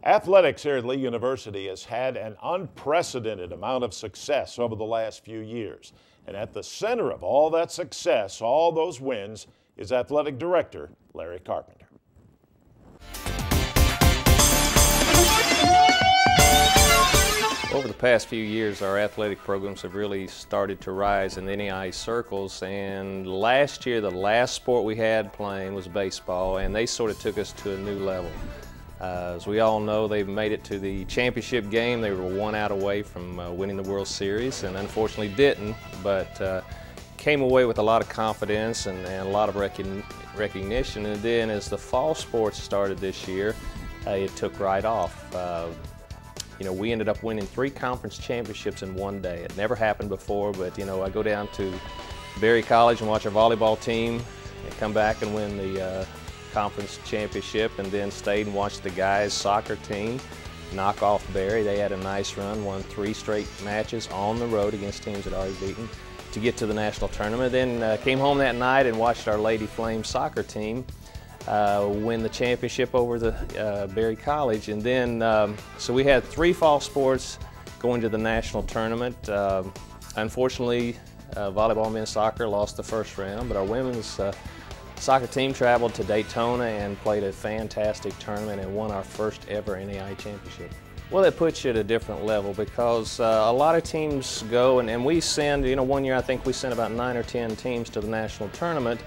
Athletics here at Lee University has had an unprecedented amount of success over the last few years. And at the center of all that success, all those wins, is Athletic Director Larry Carpenter. Over the past few years, our athletic programs have really started to rise in the NAIA circles, and last year the last sport we had playing was baseball, and they sort of took us to a new level. As we all know, they've made it to the championship game. They were one out away from winning the World Series, and unfortunately didn't, but came away with a lot of confidence and a lot of recognition. And then as the fall sports started this year, it took right off. We ended up winning 3 conference championships in one day. It never happened before, but I go down to Berry College and watch our volleyball team and come back and win the conference championship, and then stayed and watched the guys' soccer team knock off Berry. They had a nice run, won 3 straight matches on the road against teams that already beaten to get to the national tournament. Then came home that night and watched our Lady Flames soccer team win the championship over the Berry College. And then, so we had 3 fall sports going to the national tournament. Unfortunately, volleyball men's soccer lost the first round, but our women's soccer team traveled to Daytona and played a fantastic tournament and won our first ever NAIA championship. Well, it puts you at a different level because a lot of teams go and we send, one year I think we sent about 9 or 10 teams to the national tournament,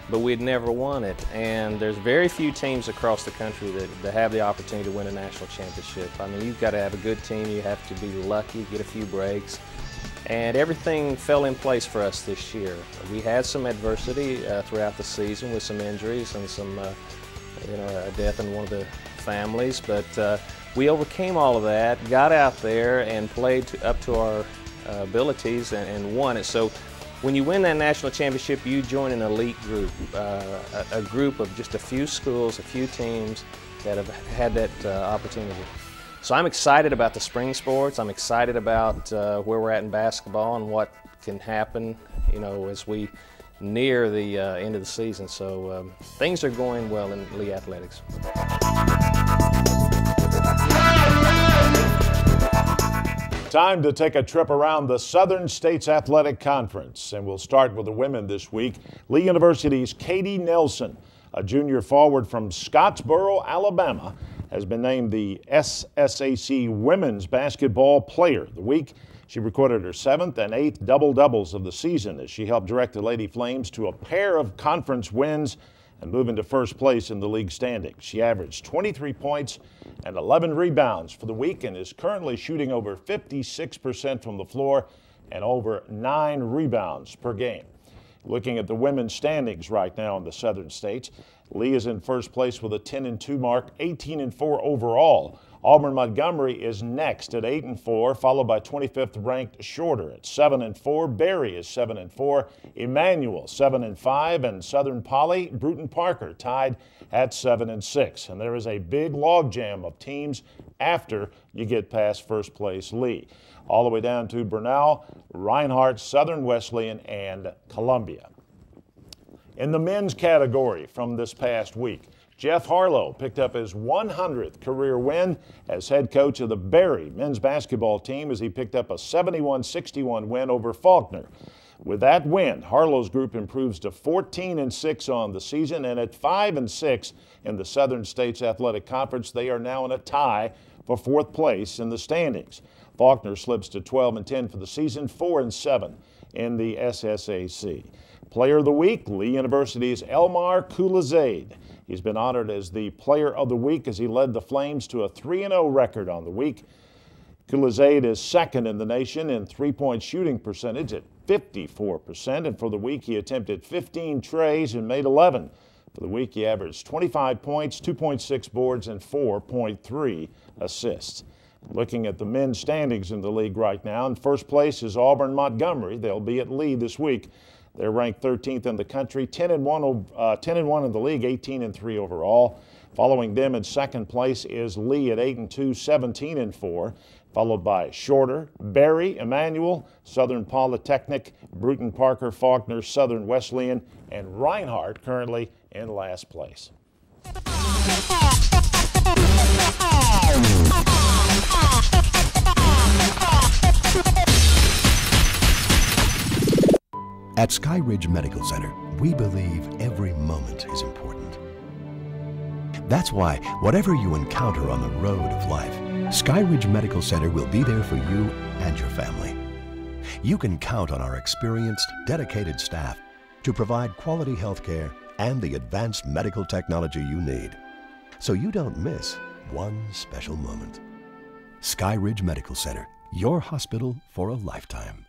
but we'd never won it. And there's very few teams across the country that have the opportunity to win a national championship. I mean, you've got to have a good team, you have to be lucky, get a few breaks. And everything fell in place for us this year. We had some adversity throughout the season with some injuries and some, a death in one of the families, but we overcame all of that, got out there and played up to our abilities and won it. So when you win that national championship, you join an elite group, a group of just a few schools, a few teams that have had that opportunity. So I'm excited about the spring sports. I'm excited about where we're at in basketball and what can happen, as we near the end of the season. So things are going well in Lee athletics. Time to take a trip around the Southern States Athletic Conference, and we'll start with the women this week. Lee University's Katie Nelson, a junior forward from Scottsboro, Alabama, has been named the SSAC Women's Basketball Player of the Week. She recorded her 7th and 8th double-doubles of the season as she helped direct the Lady Flames to a pair of conference wins and move into first place in the league standings. She averaged 23 points and 11 rebounds for the week and is currently shooting over 56% from the floor and over 9 rebounds per game. Looking at the women's standings right now in the Southern States, Lee is in first place with a 10-2 mark, 18-4 overall. Auburn Montgomery is next at 8-4, followed by 25th ranked Shorter at 7-4. Berry is 7-4. Emmanuel 7-5, and Southern Poly Bruton Parker tied at 7-6. And there is a big logjam of teams after you get past first place Lee, all the way down to Bernal, Reinhardt, Southern Wesleyan, and Columbia. In the men's category from this past week, Jeff Harlow picked up his 100th career win as head coach of the Berry men's basketball team as he picked up a 71-61 win over Faulkner. With that win, Harlow's group improves to 14-6 on the season, and at 5-6 in the Southern States Athletic Conference, they are now in a tie for 4th place in the standings. Faulkner slips to 12-10 for the season, 4-7 in the SSAC. Player of the Week, Lee University's Elmar Kulizade. He's been honored as the Player of the Week as he led the Flames to a 3-0 record on the week. Kulizade is 2nd in the nation in three-point shooting percentage at 54%, and for the week he attempted 15 trays and made 11. For the week he averaged 25 points, 2.6 boards, and 4.3 assists. Looking at the men's standings in the league right now, in first place is Auburn Montgomery. They'll be at Lee this week. They're ranked 13th in the country, 10-1 in the league, 18-3 overall. Following them in second place is Lee at 8-2, 17-4, followed by Shorter, Berry, Emmanuel, Southern Polytechnic, Bruton Parker, Faulkner, Southern Wesleyan, and Reinhardt currently in last place. At Sky Ridge Medical Center, we believe every moment is important. That's why, whatever you encounter on the road of life, Sky Ridge Medical Center will be there for you and your family. You can count on our experienced, dedicated staff to provide quality health care and the advanced medical technology you need, so you don't miss one special moment. Sky Ridge Medical Center, your hospital for a lifetime.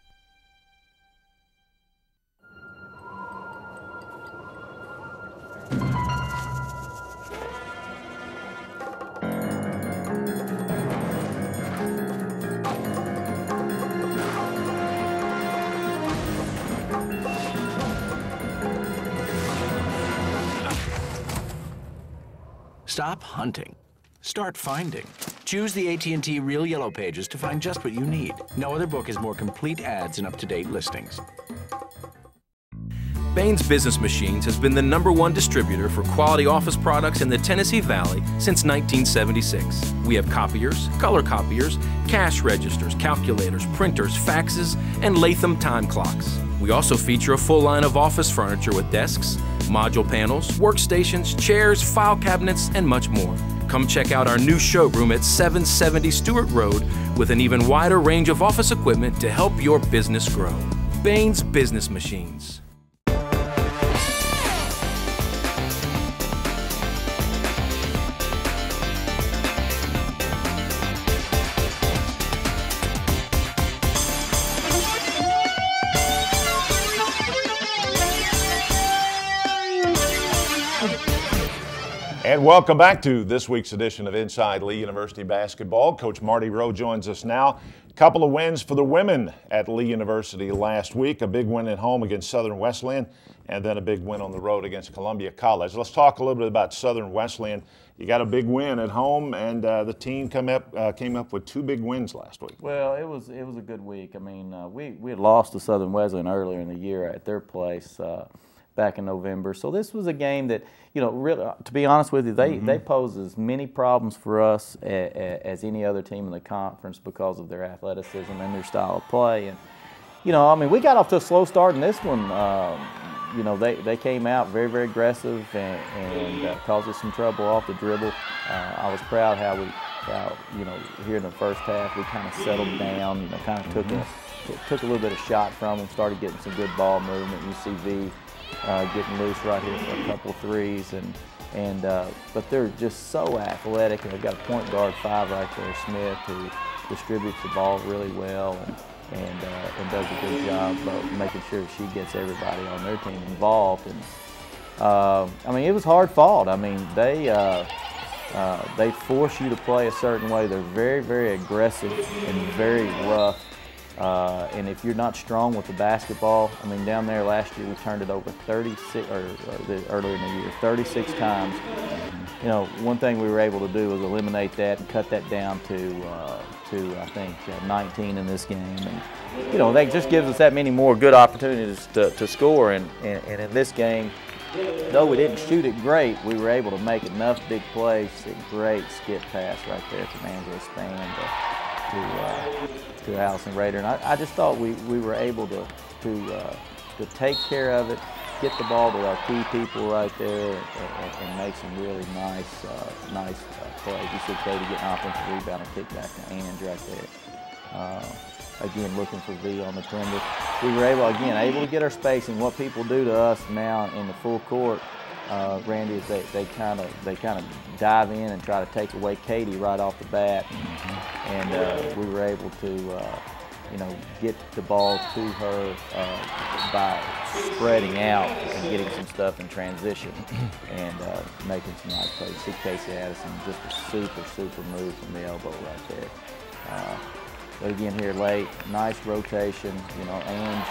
Stop hunting. Start finding. Choose the AT&T Real Yellow Pages to find just what you need. No other book has more complete ads and up-to-date listings. Bain's Business Machines has been the #1 distributor for quality office products in the Tennessee Valley since 1976. We have copiers, color copiers, cash registers, calculators, printers, faxes, and Latham time clocks. We also feature a full line of office furniture with desks, module panels, workstations, chairs, file cabinets, and much more. Come check out our new showroom at 770 Stewart Road with an even wider range of office equipment to help your business grow. Bain's Business Machines. And welcome back to this week's edition of Inside Lee University Basketball. Coach Marty Rowe joins us now. A couple of wins for the women at Lee University last week. A big win at home against Southern Wesleyan, and then a big win on the road against Columbia College. Let's talk a little bit about Southern Wesleyan. You got a big win at home, and the team came up with 2 big wins last week. Well, it was a good week. I mean, we had lost to Southern Wesleyan earlier in the year at their place back in November. So this was a game that, you know, really, to be honest with you, they pose as many problems for us as any other team in the conference because of their athleticism and their style of play. And, you know, I mean, we got off to a slow start in this one. You know, they came out very, very aggressive and caused us some trouble off the dribble. I was proud how you know, here in the first half, we kind of settled down, you know, kind of took a little bit of shot from them, started getting some good ball movement. UCV getting loose right here for a couple of threes, but they're just so athletic, and they've got a point guard 5 right there, Smith, who distributes the ball really well and does a good job of making sure she gets everybody on their team involved. And I mean, it was hard fought. I mean, they force you to play a certain way. They're very, very aggressive and very rough. And if you're not strong with the basketball, I mean, down there last year we turned it over 36, earlier in the year, 36 times. You know, one thing we were able to do was eliminate that and cut that down to I think 19 in this game. And you know, that just gives us that many more good opportunities to score. And in this game, though we didn't shoot it great, we were able to make enough big plays. A great skip pass right there from Andrea Span to Allison Rader, and I just thought we were able to take care of it, get the ball to our key people right there, and make some really nice plays. You see Katie getting an offensive rebound and kick back to Ange right there. Again, looking for V on the perimeter. We were able to get our spacing. What people do to us now in the full court, Randy, is they kind of dive in and try to take away Katie right off the bat, and we were able to you know, get the ball to her by spreading out and getting some stuff in transition and making some nice plays. See Casey Addison, just a super move from the elbow right there. But again, here late, nice rotation. You know, Ange,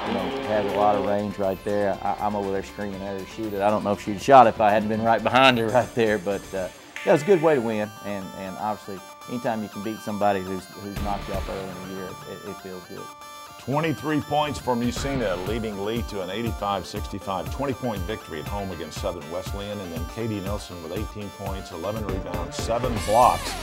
you know, has a lot of range right there. I'm over there screaming at her to shoot it. I don't know if she'd shot it if I hadn't been right behind her right there, but yeah, it was a good way to win. And obviously, anytime you can beat somebody who's knocked you off early in the year, it feels good. 23 points for Mucina, leading Lee to an 85-65 20-point victory at home against Southern Wesleyan. And then Katie Nelson with 18 points, 11 rebounds, 7 blocks.